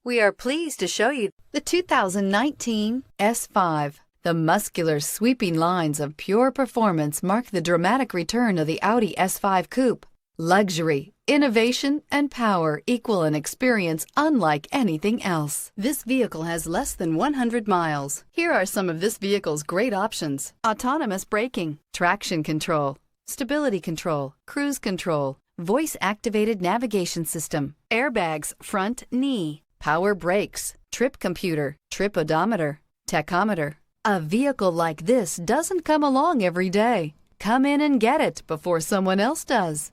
We are pleased to show you the 2019 S5. The muscular, sweeping lines of pure performance mark the dramatic return of the Audi S5 Coupe. Luxury, innovation, and power equal an experience unlike anything else. This vehicle has less than 100 miles. Here are some of this vehicle's great options: autonomous braking, traction control, stability control, cruise control, voice-activated navigation system, airbags, front knee, power brakes, trip computer, trip odometer, tachometer. A vehicle like this doesn't come along every day. Come in and get it before someone else does.